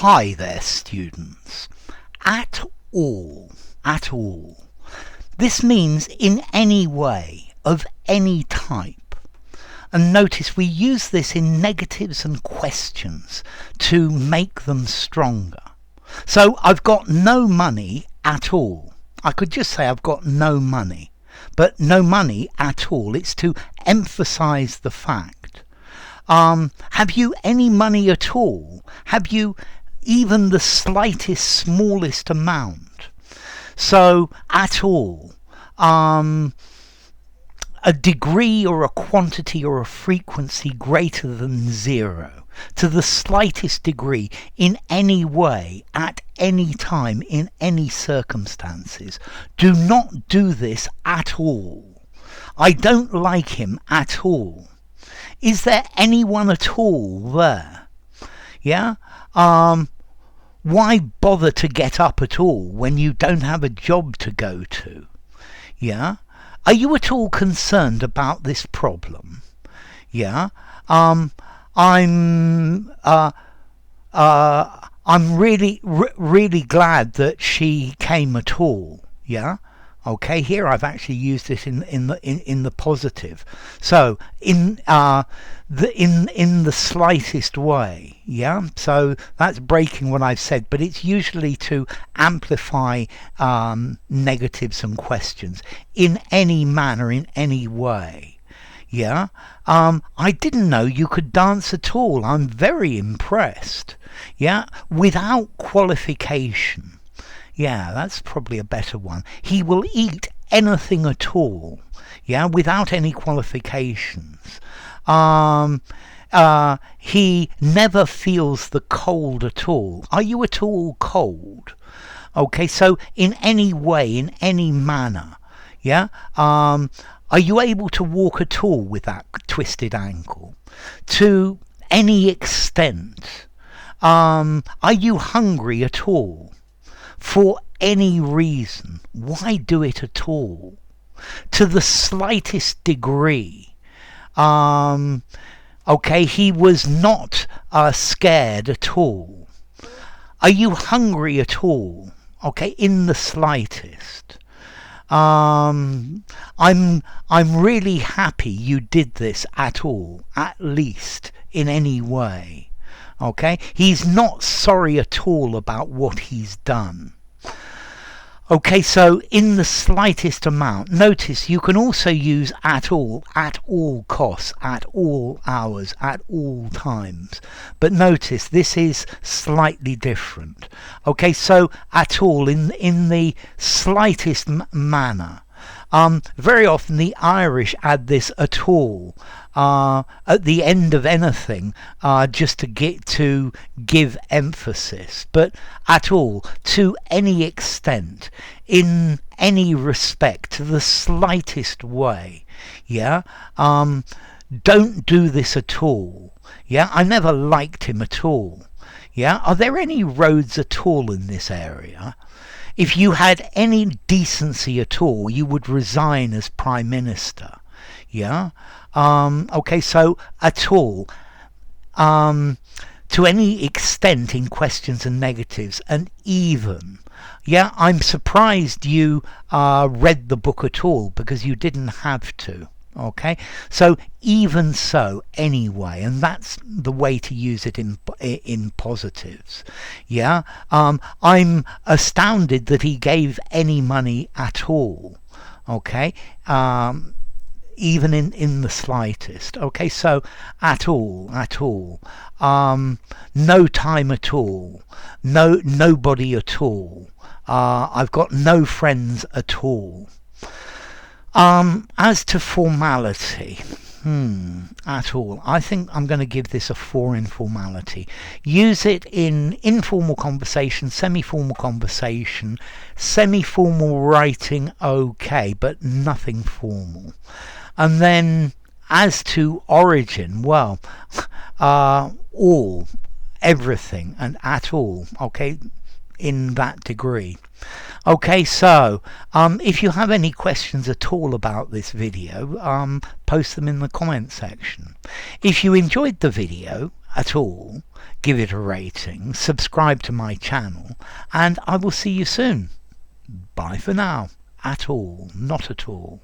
Hi there, students. At all. At all. This means in any way, of any type. And notice we use this in negatives and questions to make them stronger. So I've got no money at all. I could just say I've got no money. But no money at all. It's to emphasize the fact. Have you any money at all? Have you even the slightest, smallest amount? So, at all. A degree or a quantity or a frequency greater than 0. To the slightest degree, in any way, at any time, in any circumstances. Do not do this at all. I don't like him at all. Is there anyone at all there? Yeah? Why bother to get up at all when you don't have a job to go to? Yeah? Are you at all concerned about this problem? Yeah? I'm really glad that she came at all. Yeah? Okay, here I've actually used it in the positive. So in the slightest way, yeah. So that's breaking what I've said, but it's usually to amplify negatives and questions in any manner, in any way. Yeah. I didn't know you could dance at all. I'm very impressed. Yeah, without qualification. Yeah, that's probably a better one. He will eat anything at all, yeah, without any qualifications. He never feels the cold at all. Are you at all cold? Okay, so in any way, in any manner, yeah. Are you able to walk at all with that twisted ankle? To any extent. Are you hungry at all? For any reason. Why do it at all? To the slightest degree. Okay, he was not scared at all. Are you hungry at all? Okay, in the slightest. I'm really happy you did this at all, at least in any way. Okay, he's not sorry at all about what he's done. Okay, so in the slightest amount. Notice you can also use at all costs, at all hours, at all times. But notice this is slightly different. Okay, so at all, in the slightest manner. Very often the Irish add this at all at the end of anything, just to give emphasis. But at all, to any extent, in any respect, to the slightest way. Yeah. Don't do this at all. Yeah. I never liked him at all. Yeah. Are there any roads at all in this area? If you had any decency at all, you would resign as Prime Minister. Yeah? Okay, so at all. To any extent in questions and negatives, and even. Yeah, I'm surprised you read the book at all, because you didn't have to. Okay, so even so, anyway, and that's the way to use it in positives. Yeah, I'm astounded that he gave any money at all. Okay, even in the slightest. Okay, so at all. No time at all. Nobody at all. I've got no friends at all. As to formality, at all, I think I'm going to give this a 4 in formality. Use it in informal conversation, semi-formal conversation, semi-formal writing, okay, but nothing formal. And then as to origin, well, all, everything, and at all, okay, in that degree. Okay, so if you have any questions at all about this video, post them in the comment section. If you enjoyed the video at all, give it a rating, subscribe to my channel, and I will see you soon. Bye for now. At all, not at all.